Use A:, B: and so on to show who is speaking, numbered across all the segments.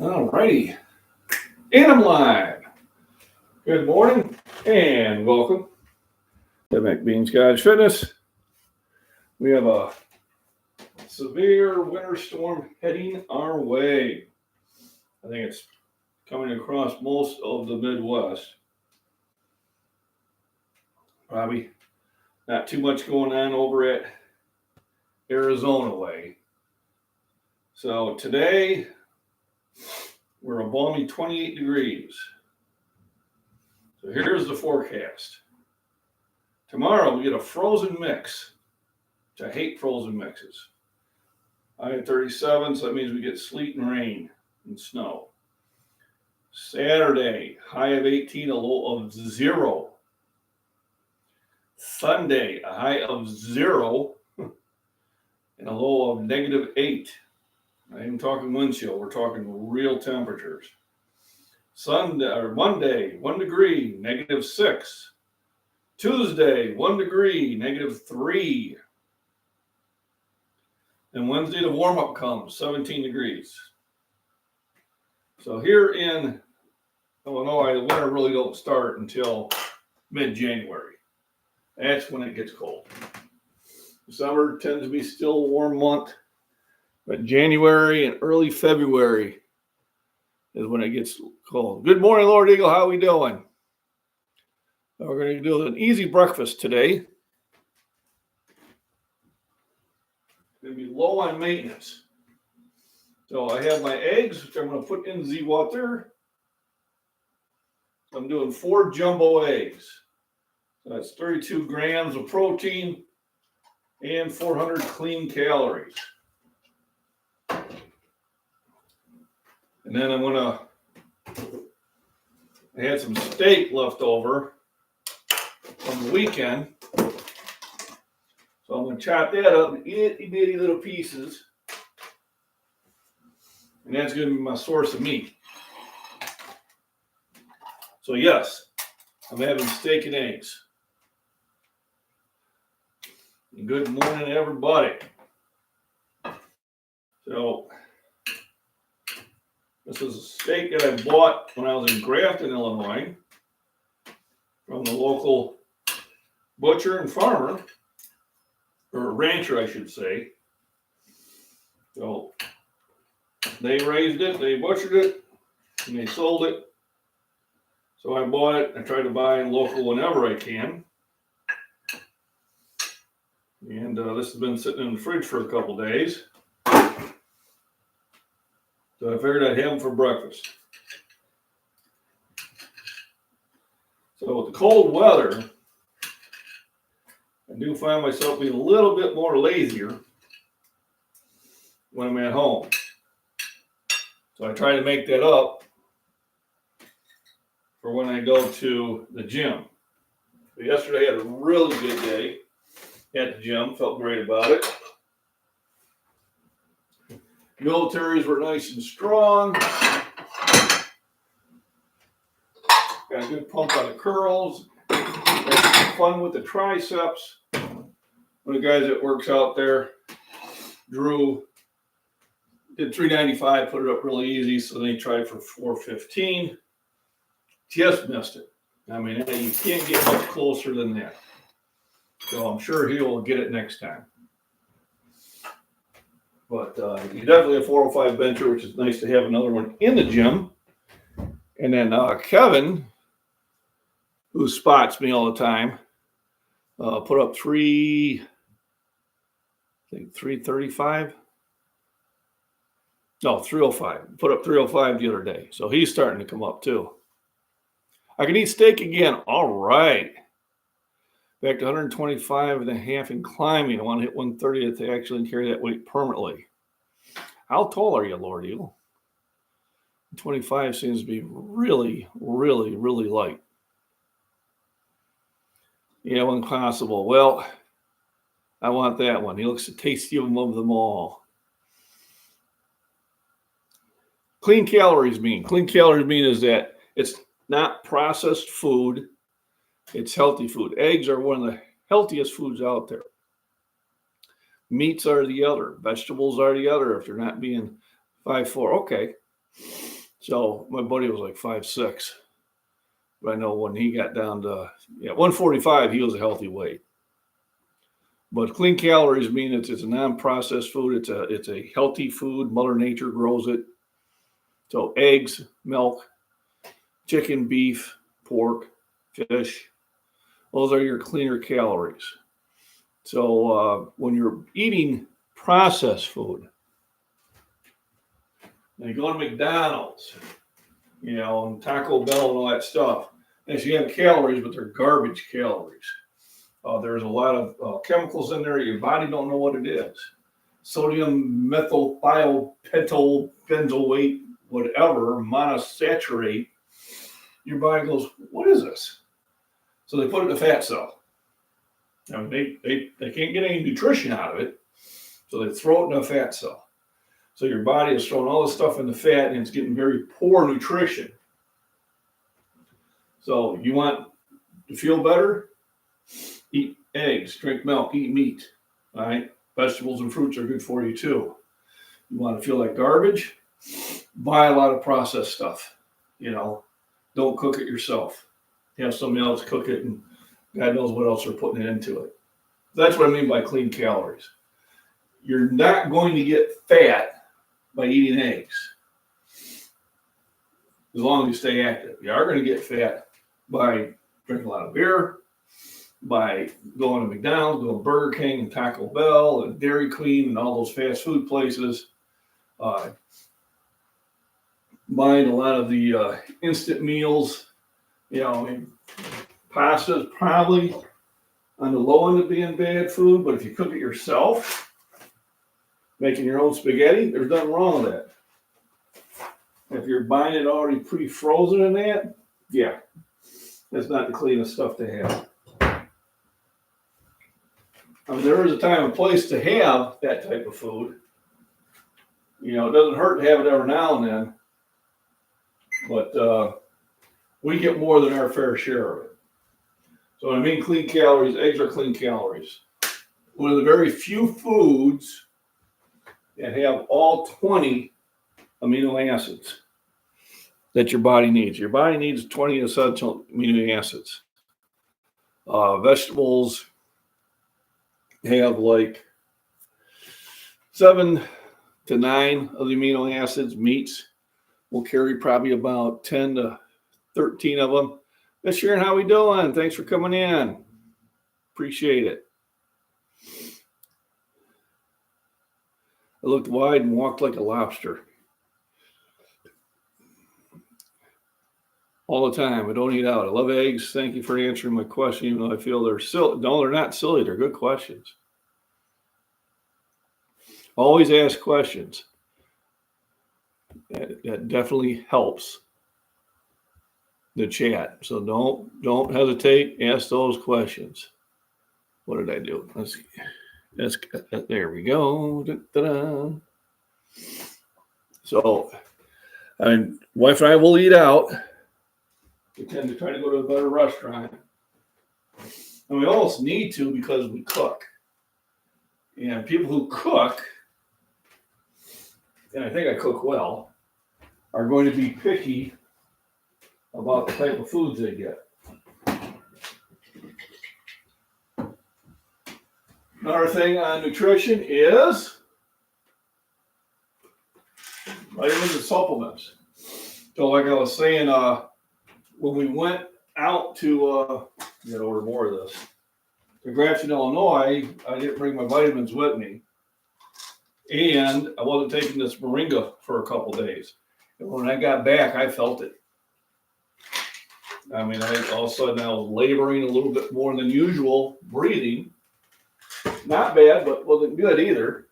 A: All righty, and I'm live. Good morning and welcome to McBean's Guys Fitness. We have a severe winter storm heading our way. I think it's coming across most of the Midwest. Probably not too much going on over at Arizona way. So today we're a balmy 28 degrees. So here's the forecast. Tomorrow we get a frozen mix, which I hate frozen mixes. I had 37, so that means we get sleet and rain and snow. Saturday, high of 18, a low of 0. Sunday, a high of 0 and a low of -8. Not even talking wind chill, we're talking real temperatures. Monday, 1 degree, -6. Tuesday, 1 degree, -3. And Wednesday, the warm-up comes, 17 degrees. So here in Illinois, the winter really don't start until mid-January. That's when it gets cold. Summer tends to be still a warm month, but January and early February is when it gets cold. Good morning, Lord Eagle. How are we doing? We're going to do an easy breakfast today. It's going to be low on maintenance. So I have my eggs, which I'm going to put in the water. I'm doing 4 jumbo eggs. So that's 32 grams of protein and 400 clean calories. And then I'm going to, I had some steak left over from the weekend. So I'm going to chop that up in itty bitty little pieces. And that's going to be my source of meat. So yes, I'm having steak and eggs. Good morning, everybody. So this is a steak that I bought when I was in Grafton, Illinois, from the local butcher and farmer, or rancher, I should say. So they raised it, they butchered it, and they sold it. So I bought it. I try to buy local whenever I can. And this has been sitting in the fridge for a couple days. So I figured I'd have them for breakfast. So with the cold weather, I do find myself being a little bit more lazier when I'm at home. So I try to make that up for when I go to the gym. So yesterday I had a really good day at the gym, felt great about it. Militaries were nice and strong. Got a good pump on the curls. Had some fun with the triceps. One of the guys that works out there, Drew, did 395, put it up really easy, so then he tried for 415. Just missed it. I mean, you can't get much closer than that. So I'm sure he will get it next time. But he's definitely a 405 bencher, which is nice to have another one in the gym. And then Kevin, who spots me all the time, put up 335. No, 305. Put up 305 the other day. So he's starting to come up too. I can eat steak again. All right. Back to 125 and a half and climbing. I want to hit 130 to actually carry that weight permanently. How tall are you, Lord Eagle? 25 seems to be really, really, really light. Yeah, when possible. Well, I want that one. He looks the tastiest of them all. Clean calories mean is that it's not processed food. It's healthy food. Eggs are one of the healthiest foods out there. Meats are the other. Vegetables are the other if they're not being 5-4. Okay. So my buddy was like 5'6". But I know when he got down to 145, he was a healthy weight. But clean calories mean it's a non-processed food. It's a healthy food. Mother Nature grows it. So eggs, milk, chicken, beef, pork, fish. Those are your cleaner calories. So when you're eating processed food, and you go to McDonald's, and Taco Bell and all that stuff, and so you have calories, but they're garbage calories. There's a lot of chemicals in there. Your body don't know what it is. Sodium methylthiopentyl benzoate, whatever, monosaccharate. Your body goes, what is this? So they put it in a fat cell. I mean, they can't get any nutrition out of it, so they throw it in a fat cell. So your body is throwing all this stuff in the fat, and it's getting very poor nutrition. So you want to feel better? Eat eggs, drink milk, eat meat. All right? Vegetables and fruits are good for you too. You want to feel like garbage? Buy a lot of processed stuff. Don't cook it yourself. Have somebody else cook it, and God knows what else they're putting it into it. That's what I mean by clean calories. You're not going to get fat by eating eggs, as long as you stay active. You are going to get fat by drinking a lot of beer, by going to McDonald's, going to Burger King and Taco Bell and Dairy Queen and all those fast food places. Buying a lot of the instant meals. Pasta is probably on the low end of being bad food, but if you cook it yourself, making your own spaghetti, there's nothing wrong with that. If you're buying it already pre-frozen in that, yeah, that's not the cleanest stuff to have. I mean, there is a time and place to have that type of food. It doesn't hurt to have it every now and then, but we get more than our fair share of it. So when I mean clean calories, eggs are clean calories. One of the very few foods that have all 20 amino acids that your body needs. Your body needs 20 essential amino acids. Vegetables have like 7 to 9 of the amino acids. Meats will carry probably about 10 to 13 of them. Miss Sharon, how we doing? Thanks for coming in. Appreciate it. I looked wide and walked like a lobster. All the time. I don't eat out. I love eggs. Thank you for answering my question, even though I feel they're silly. No, they're not silly. They're good questions. Always ask questions. That definitely helps the chat. So don't hesitate. Ask those questions. What did I do? Let's there we go. Da-da-da. So, wife and I will eat out. We tend to try to go to a better restaurant. And we almost need to because we cook. And people who cook, and I think I cook well, are going to be picky about the type of foods they get. Another thing on nutrition is vitamins and supplements. So like I was saying, when we went out to, I gotta order more of this, to Grafton, Illinois, I didn't bring my vitamins with me. And I wasn't taking this moringa for a couple days. And when I got back, I felt it. All of a sudden I was laboring a little bit more than usual, breathing. Not bad, but wasn't good either.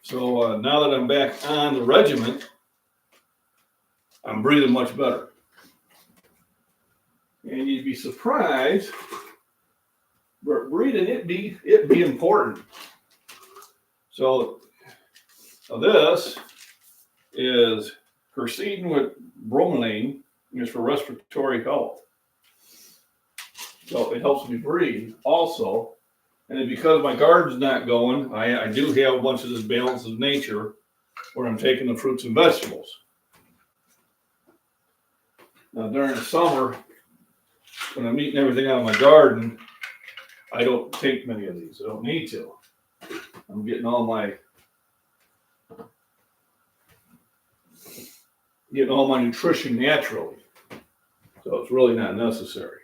A: So now that I'm back on the regimen, I'm breathing much better. And you'd be surprised, but breathing, it'd be important. So this is quercetin with bromelain. It's for respiratory health. So it helps me breathe also. And then because my garden's not going, I do have a bunch of this balance of nature where I'm taking the fruits and vegetables. Now during the summer, when I'm eating everything out of my garden, I don't take many of these. I don't need to. I'm getting all my nutrition naturally. So it's really not necessary.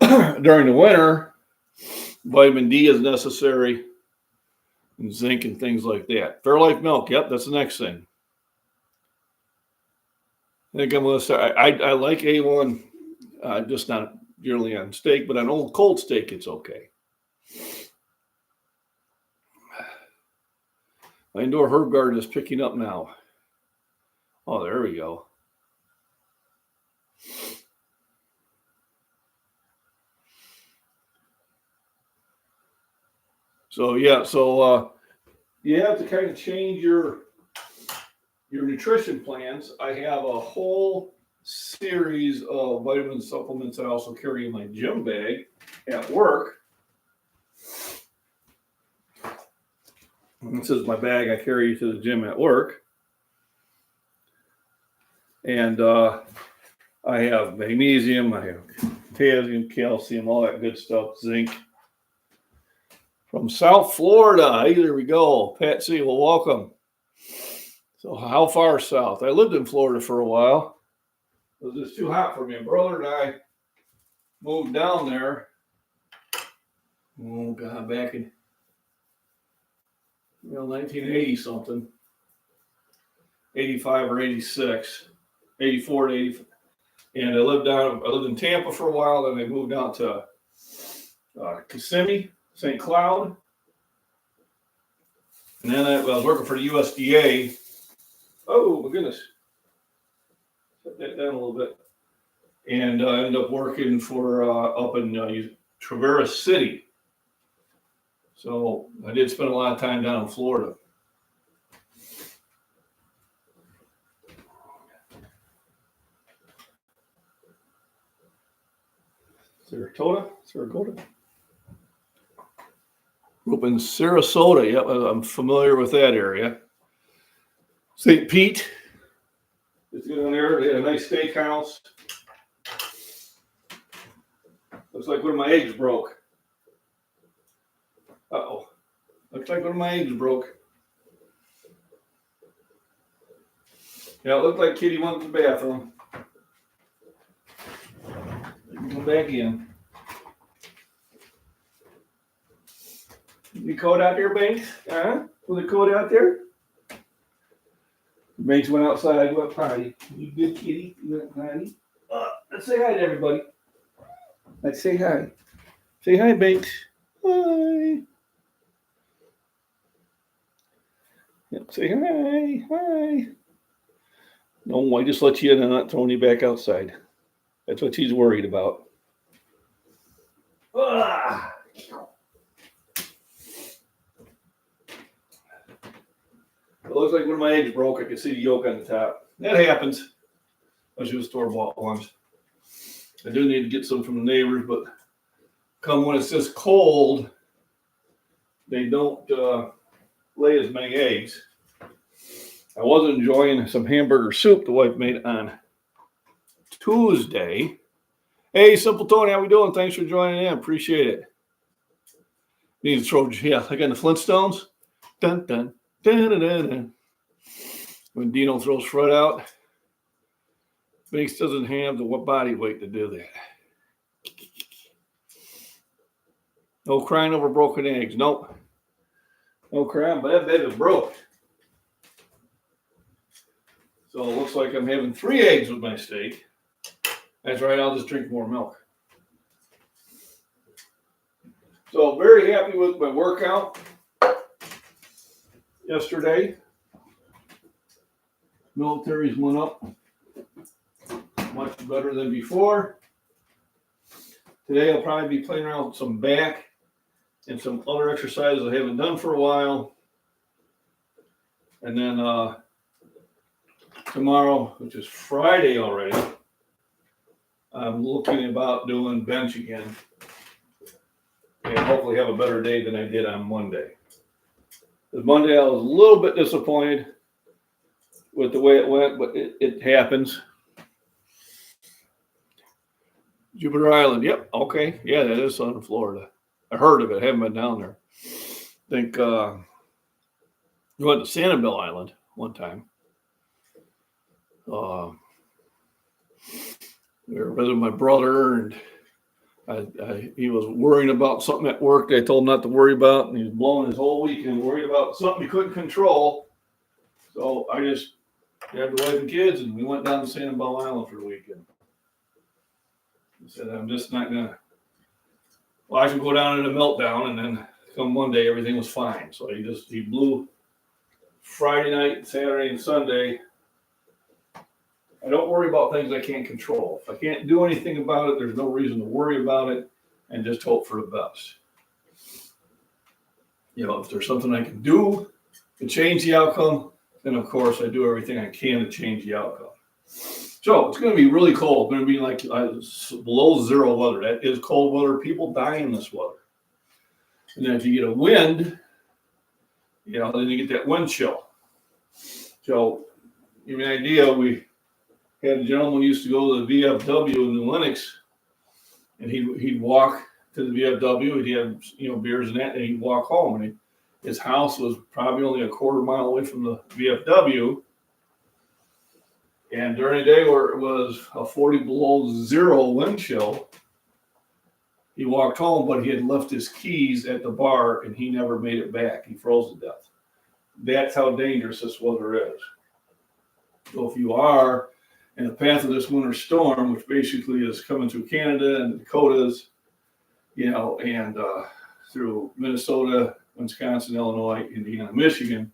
A: During the winter, vitamin D is necessary, and zinc and things like that. Fairlife milk, yep, that's the next thing. I think I'm going to start. I like A1, just not yearly on steak, but on old cold steak, it's okay. My indoor herb garden is picking up now. Oh, there we go. So yeah, you have to kind of change your nutrition plans. I have a whole series of vitamin supplements I also carry in my gym bag at work. This is my bag I carry to the gym at work. And I have magnesium, I have potassium, calcium, all that good stuff, zinc. From South Florida, hey, there we go. Patsy, well, welcome. So how far south? I lived in Florida for a while. It was just too hot for me. My brother and I moved down there. Oh, God, back in 1980 something. 85 or 86. 84 to 85. And I lived in Tampa for a while. Then I moved out to Kissimmee, St. Cloud. And then I was working for the USDA. Oh, my goodness. Set that down a little bit. And I ended up working for up in Traverse City. So I did spend a lot of time down in Florida. Saratoga? Grew up in Sarasota. Yep, I'm familiar with that area. St. Pete. Just get on there. They had a nice steakhouse. Looks like one of my eggs broke. Uh-oh. Looks like one of my eggs broke. Yeah, it looked like Kitty went to the bathroom. Come back in. You code out there, Banks? Was the code out there? Banks went outside, went potty. You good, Kitty? You went potty? Let's say hi to everybody. Let's say hi. Say hi, Banks. Hi. Yep, say hi. Hi. No, I just let you in and not throwing you back outside. That's what she's worried about. It looks like one of my eggs broke. I can see the yolk on the top. That happens. I should have store-bought ones. I do need to get some from the neighbors, but come when it's this cold, they don't lay as many eggs. I was enjoying some hamburger soup the wife made on Tuesday. Hey, Simple Tony, how we doing? Thanks for joining in. Appreciate it. Need to throw, like in the Flintstones. Dun, dun, dun, dun, dun, dun. When Dino throws Fred out, Banks doesn't have the body weight to do that. No crying over broken eggs. Nope. No crying, but that baby broke. So it looks like I'm having 3 eggs with my steak. That's right, I'll just drink more milk. So very happy with my workout yesterday. Militaries went up much better than before. Today I'll probably be playing around with some back and some other exercises I haven't done for a while. And then tomorrow, which is Friday already, I'm looking about doing bench again. And hopefully have a better day than I did on Monday. Monday I was a little bit disappointed with the way it went, but it happens. Jupiter Island. Yep. Okay. Yeah, that is Southern Florida. I heard of it. Haven't been down there. I think we went to Sanibel Island one time. We were visiting my brother, and he was worrying about something at work I told him not to worry about, and he was blowing his whole weekend worried about something he couldn't control. So I just grabbed the wife and kids, and we went down to Sanibel Island for the weekend. I said, I'm just not going to. Well, I should go down in a meltdown, and then come Monday, everything was fine. So he blew Friday night, Saturday, and Sunday. I don't worry about things I can't control. If I can't do anything about it, there's no reason to worry about it, and just hope for the best. If there's something I can do to change the outcome, then of course I do everything I can to change the outcome. So it's going to be really cold. It's going to be like below zero weather. That is cold weather. People die in this weather. And then if you get a wind, then you get that wind chill. So give you an idea, we had a gentleman who used to go to the VFW in New Lenox, and he'd walk to the VFW. He'd have beers and that, and he'd walk home. And his house was probably only a quarter mile away from the VFW. And during a day where it was a 40 below zero wind chill, he walked home, but he had left his keys at the bar, and he never made it back. He froze to death. That's how dangerous this weather is. So if you are in the path of this winter storm, which basically is coming through Canada and the Dakotas, and through Minnesota, Wisconsin, Illinois, Indiana, Michigan,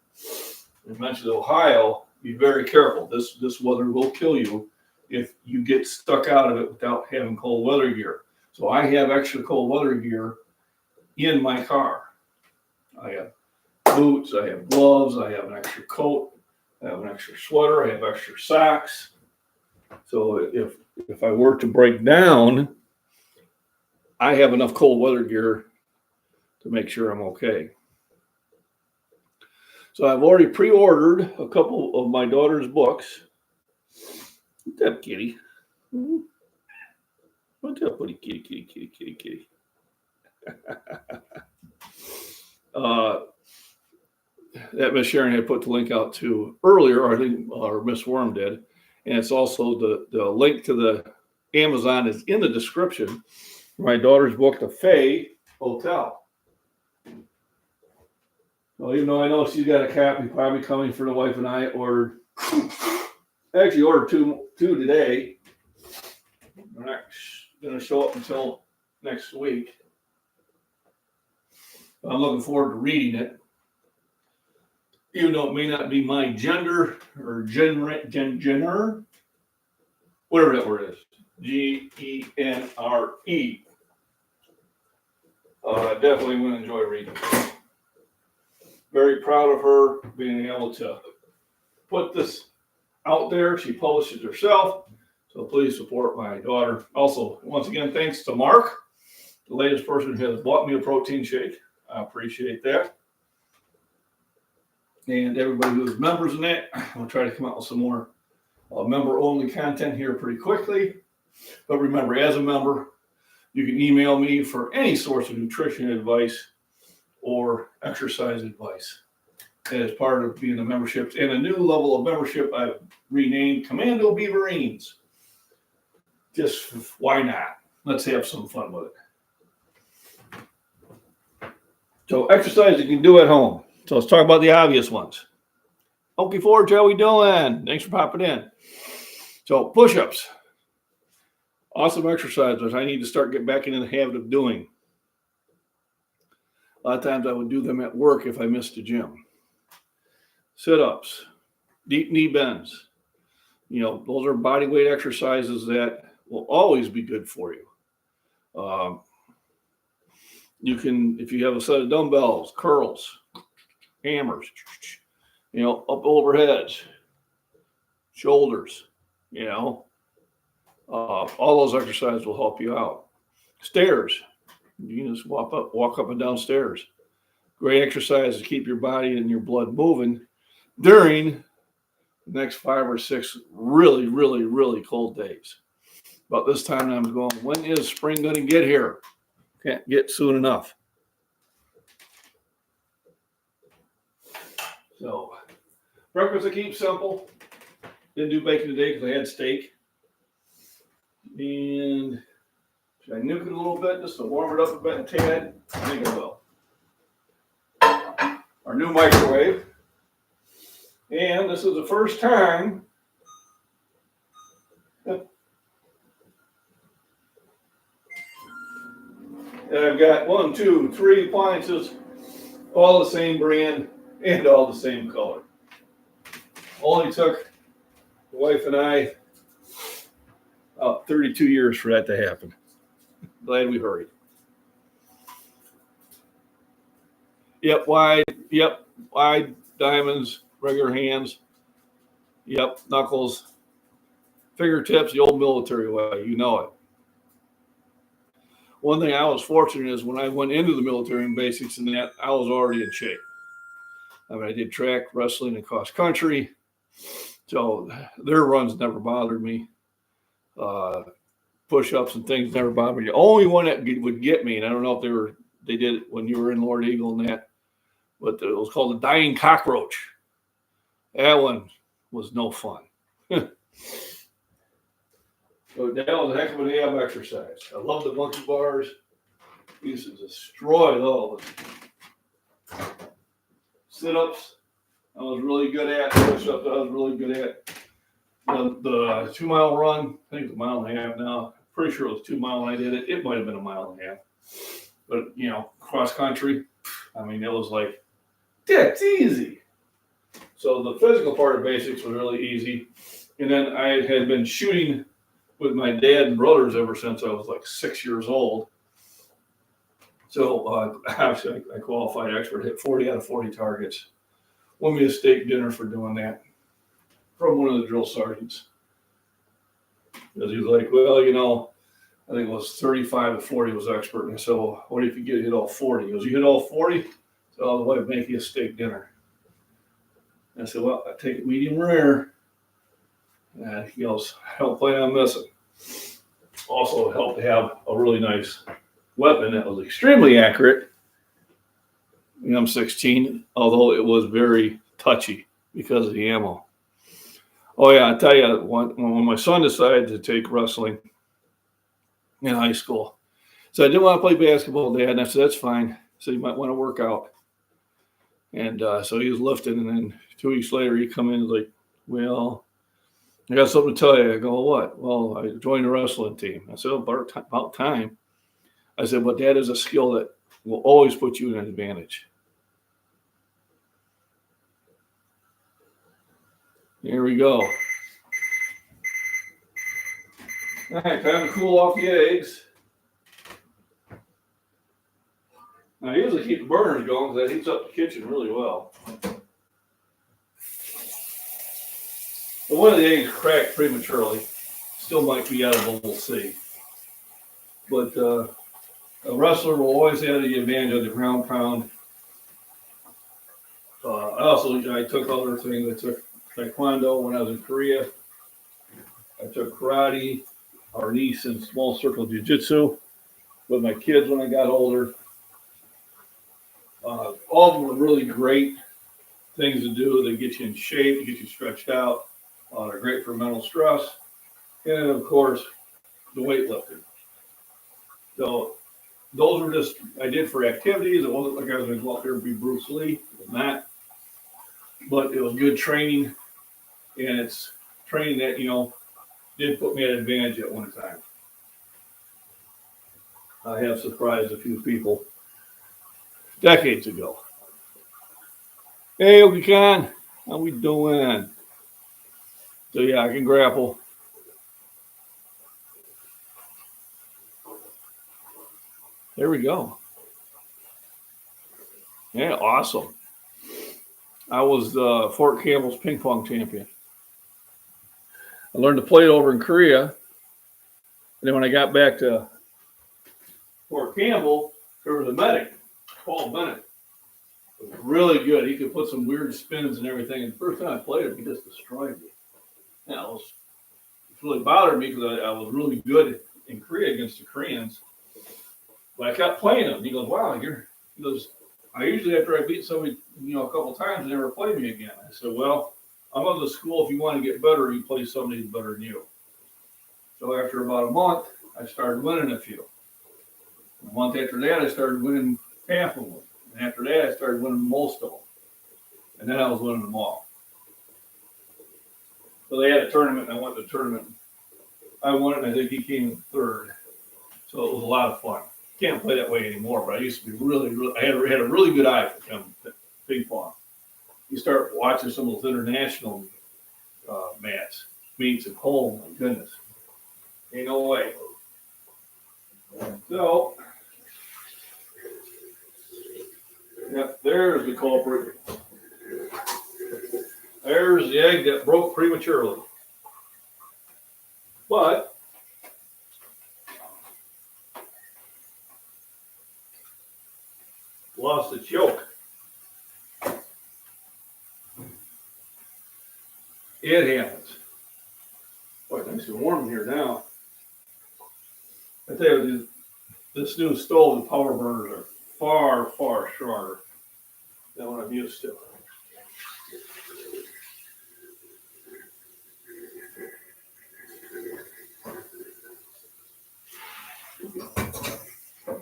A: and eventually Ohio, be very careful. This weather will kill you if you get stuck out of it without having cold weather gear. So I have extra cold weather gear in my car. I have boots, I have gloves, I have an extra coat, I have an extra sweater, I have extra socks. So if I were to break down, I have enough cold weather gear to make sure I'm okay. So I've already pre-ordered a couple of my daughter's books. What's up, kitty? What's up, buddy? Kitty. That Miss Sharon had put the link out to earlier, or Miss Worm did. And it's also the link to the Amazon is in the description. My daughter's book, The Fae Hotel. Well, even though I know she's got a copy probably coming for the wife and I, ordered two today. They're not going to show up until next week. I'm looking forward to reading it. Even though it may not be my gender or genre, whatever that word is, Genre. Definitely going to enjoy reading it. Very proud of her being able to put this out there. She published it herself, so please support my daughter. Also, once again, thanks to Mark, the latest person who has bought me a protein shake. I appreciate that. And everybody who's members in that, I'll try to come out with some more member-only content here pretty quickly. But remember, as a member, you can email me for any source of nutrition advice or exercise advice. As part of being a membership. And a new level of membership I've renamed Commando Beaverines. Just why not? Let's have some fun with it. So exercise you can do at home. So let's talk about the obvious ones. Okay, Forge, how we doing? Thanks for popping in. So push-ups. Awesome exercises I need to start getting back into the habit of doing. A lot of times I would do them at work if I missed the gym. Sit-ups, deep knee bends. Those are body weight exercises that will always be good for you. You can, if you have a set of dumbbells, curls, hammers, up overheads, shoulders, all those exercises will help you out. Stairs, you can just walk up and down stairs. Great exercise to keep your body and your blood moving during the next 5 or 6 really, really, really cold days. About this time I'm going, when is spring going to get here? Can't get soon enough. So, breakfast I keep simple. Didn't do bacon today because I had steak. And should I nuke it a little bit just to warm it up a bit and tad? I think I will. Our new microwave. And this is the first time that I've got 1, 2, 3 appliances, all the same brand and all the same color. Only took the wife and I about 32 years for that to happen. Glad we hurried. Yep, wide diamonds, regular hands. Yep, knuckles, fingertips, the old military way, you know it. One thing I was fortunate is when I went into the military and basics and that, I was already in shape. I mean, I did track, wrestling, and cross country. So their runs never bothered me. Push-ups and things never bothered me. The only one that would get me, and I don't know if they did it when you were in Lord Eagle and that, but it was called the dying cockroach. That one was no fun. So that was a heck of a day of exercise. I love the monkey bars. We used to destroy those. Sit-ups, I was really good at. Push-ups, I was really good at. The 2 mile run, I think it's a mile and a half now. Pretty sure it was 2 mile when I did it. It might have been a mile and a half. But, cross country, I mean, it was like, yeah, it's easy. So the physical part of basics was really easy. And then I had been shooting with my dad and brothers ever since I was like 6 years old. So actually, I qualified expert, hit 40 out of 40 targets. Won me a steak dinner for doing that from one of the drill sergeants. Because he was like, well, I think it was 35 to 40 was expert. And I said, well, what if you hit all 40? He goes, you hit all 40? So I'll go ahead and make you a steak dinner. And I said, well, I take it medium rare. And he goes, I don't plan on missing. Also, it helped to have a really nice weapon that was extremely accurate. I'm 16, although it was very touchy because of the ammo. Oh, yeah, I tell you, when my son decided to take wrestling in high school, so I didn't want to play basketball, Dad, and I said, that's fine. So you might want to work out. And so he was lifting, and then 2 weeks later, he come in and was like, well, I got something to tell you. I go, what? Well, I joined the wrestling team. I said, about time. I said, but that is a skill that will always put you in an advantage. Here we go. All right, time to cool off the eggs. Now, I usually keep the burners going because that heats up the kitchen really well. But one of the eggs cracked prematurely. Still might be edible, we'll see. But a wrestler will always have the advantage of the ground pound. I took other things. I took Taekwondo when I was in Korea. I took karate, our niece, and small circle jiu-jitsu with my kids when I got older. All of them were really great things to do. They get you in shape, they get you stretched out. They're great for mental stress. And, of course, the weightlifting. So those were just, I did for activities. It wasn't like I was going to go out there and be Bruce Lee. It was not. But it was good training. And it's training that, did put me at an advantage at one time. I have surprised a few people decades ago. Hey, Oki-Khan, how we doing? So, yeah, I can grapple. There we go. Yeah, awesome. I was Fort Campbell's ping pong champion. I learned to play it over in Korea. And then when I got back to Fort Campbell, there was a medic, Paul Bennett. It was really good. He could put some weird spins and everything. And the first time I played him, he just destroyed me. You know, it really bothered me because I was really good in Korea against the Koreans. But I kept playing him. He goes, wow, he goes, I usually, after I beat somebody, a couple times, they never play me again. I said, well, I'm of the school, if you want to get better, you play somebody who's better than you. So after about a month, I started winning a few. A month after that, I started winning half of them. And after that, I started winning most of them. And then I was winning them all. So they had a tournament, and I went to the tournament. I won it, and I think he came in third. So it was a lot of fun. Can't play that way anymore, but I used to be I had a really good eye for ping pong. You start watching some of those international meets at home, my goodness. Ain't no way. So, yep, there's the culprit. There's the egg that broke prematurely. But lost its yolk. It happens. Boy, it's nice and warm in here now. I tell you, this new stove and power burners are far, far stronger than what I'm used to.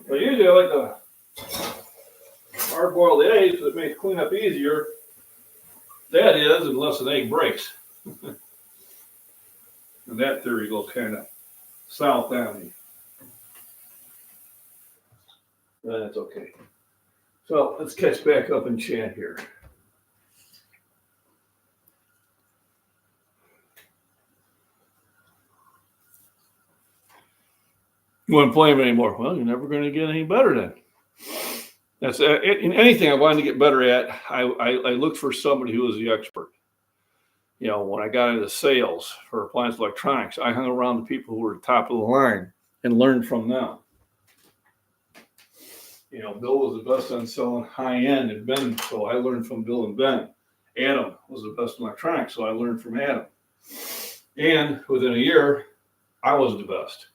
A: But usually I like the hard-boiled eggs because it makes cleanup easier. That is, unless an egg breaks. And that theory goes kind of south on me. But that's okay. So let's catch back up and chat here. You wouldn't play him anymore. Well, you're never going to get any better then. That's in anything I wanted to get better at. I looked for somebody who was the expert. When I got into sales for appliance electronics, I hung around the people who were top of the line and learned from them. Bill was the best on selling high end and Ben, so I learned from Bill and Ben. Adam was the best in electronics, so I learned from Adam. And within a year, I was the best.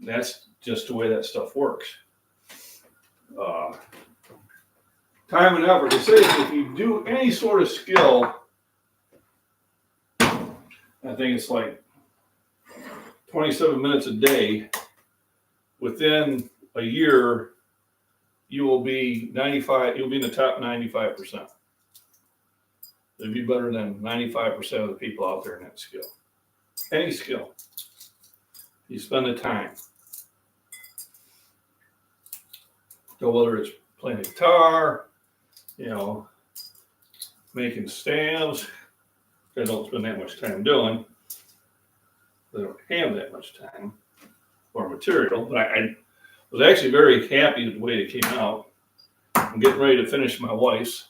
A: That's just the way that stuff works. Time and effort. They say if you do any sort of skill, I think it's like 27 minutes a day, within a year, you will be 95, you'll be in the top 95%. You'll be better than 95% of the people out there in that skill. Any skill. You spend the time. So whether it's playing guitar, making stamps, I don't spend that much time doing. I don't have that much time or material, but I was actually very happy with the way it came out. I'm getting ready to finish my wife's.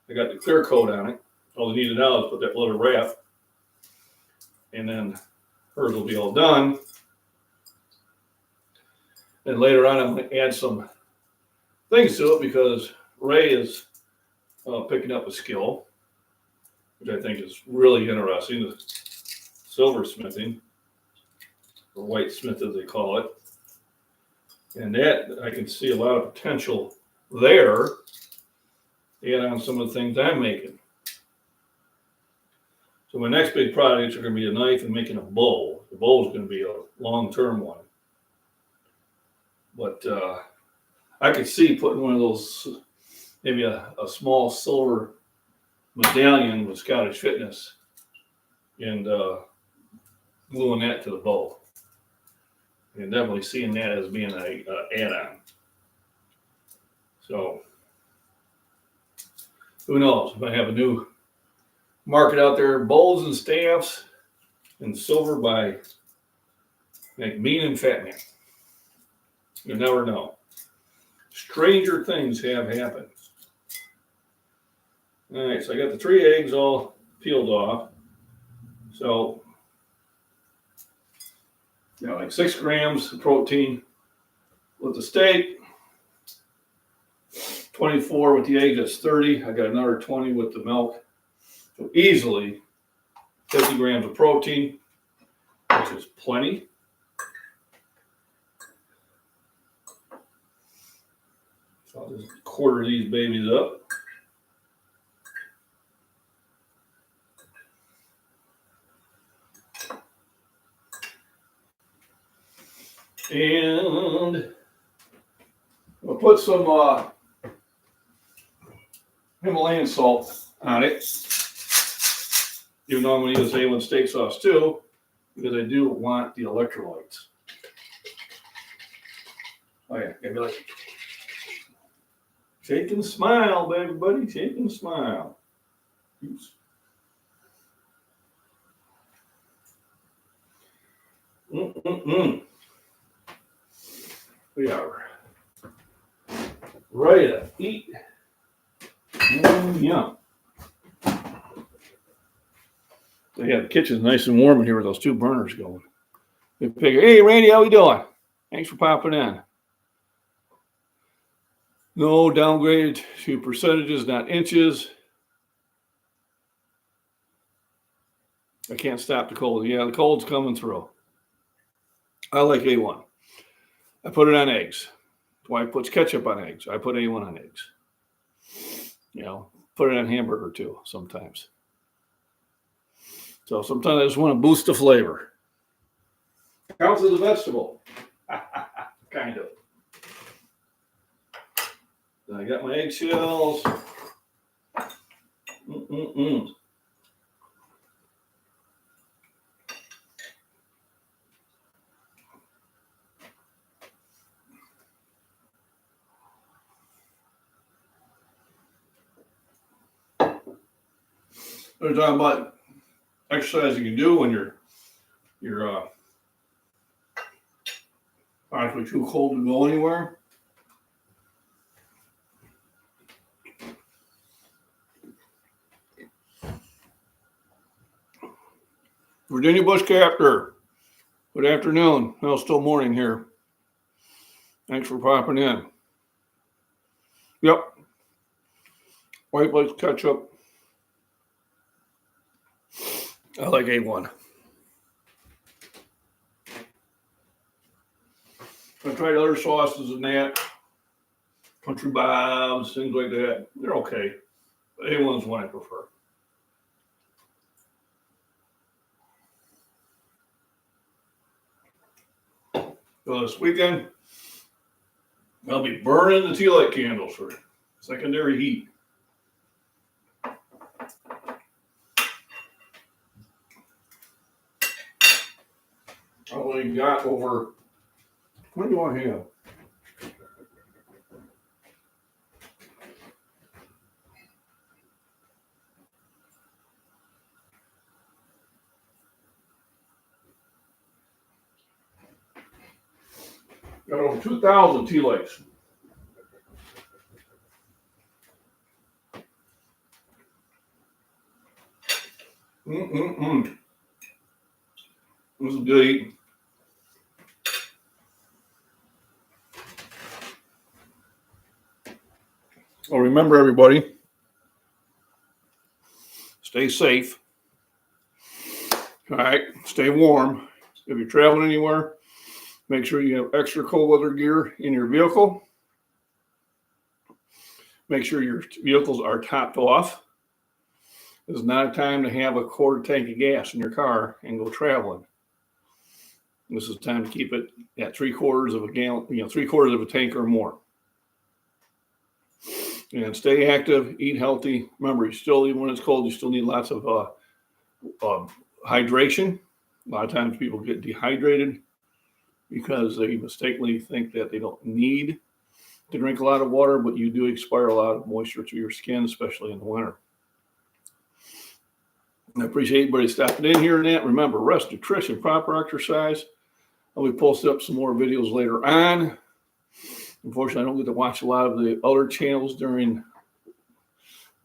A: I got the clear coat on it. All I needed now is put that little wrap, and then hers will be all done. And later on, I'm going to add some things to it because Ray is picking up a skill, which I think is really interesting, the silversmithing, or whitesmith as they call it. And that, I can see a lot of potential there, and on some of the things I'm making. So my next big projects are going to be a knife and making a bowl. The bowl is going to be a long-term one. But I could see putting one of those, maybe a small silver medallion with Scottish Fitness, and gluing that to the bowl. And definitely seeing that as being a add-on. So who knows? If I have a new market out there, bowls and staffs and silver by Mean and Fat Man. You never know. Stranger things have happened. All right, so I got the 3 eggs all peeled off. So, like 6 grams of protein with the steak, 24 with the eggs, that's 30. I got another 20 with the milk. So easily 50 grams of protein, which is plenty. So I'll just quarter these babies up. And I'll put some Himalayan salt on it. Even though I'm going to use A1 steak sauce too, because I do want the electrolytes. Oh yeah, gotta be like, shake and smile, baby buddy, shake and smile. Oops. We are ready to eat. Yum. Yeah, the kitchen's nice and warm in here with those two burners going. Hey, Randy, how we doing? Thanks for popping in. No, downgraded to percentages, not inches. I can't stop the cold. Yeah, the cold's coming through. I like A1. I put it on eggs. Wife puts ketchup on eggs. I put A1 on eggs. You know, put it on hamburger too sometimes. So sometimes I just want to boost the flavor. Counts as a vegetable. Kind of. Then I got my eggshells. We're talking about exercise you can do when you're actually too cold to go anywhere. Virginia Bush Captor, good afternoon. Well, still morning here. Thanks for popping in. Yep. White likes ketchup. I like A1. I tried other sauces and that, Country Bob's, things like that. They're okay. But A1's one I prefer. So this weekend, I'll be burning the tea light candles for secondary heat. I only got over, what do I have? Got over 2,000 tea lights. This is good eating. Well, remember everybody, stay safe. All right, stay warm. If you're traveling anywhere, make sure you have extra cold weather gear in your vehicle. Make sure your vehicles are topped off. This is not a time to have a quarter tank of gas in your car and go traveling. This is time to keep it at 3/4 of a gallon, 3/4 of a tank or more. And stay active, eat healthy. Remember, even when it's cold, you still need lots of hydration. A lot of times people get dehydrated because they mistakenly think that they don't need to drink a lot of water, but you do expire a lot of moisture to your skin, especially in the winter. I appreciate everybody stopping in here and that. Remember, rest, nutrition, proper exercise. I'll be posting up some more videos later on. Unfortunately, I don't get to watch a lot of the other channels during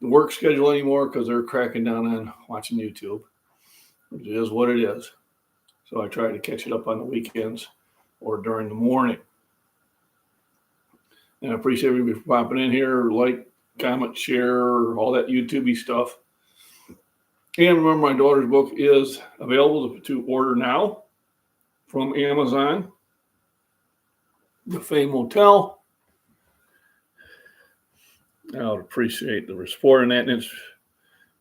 A: the work schedule anymore because they're cracking down on watching YouTube. It is what it is. So I try to catch it up on the weekends or during the morning. And I appreciate everybody for popping in here, like, comment, share, all that YouTube-y stuff. And remember, my daughter's book is available to order now from Amazon. The Fame Motel. I would appreciate the support in that. And if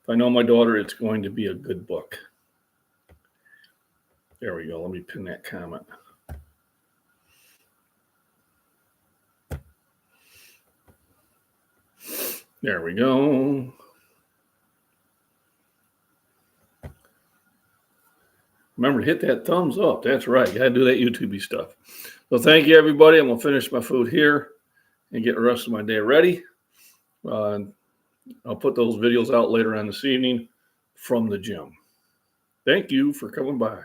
A: I know my daughter, it's going to be a good book. There we go. Let me pin that comment. There we go. Remember to hit that thumbs up. That's right. Got to do that YouTube-y stuff. So thank you, everybody. I'm going to finish my food here and get the rest of my day ready. I'll put those videos out later on this evening from the gym. Thank you for coming by.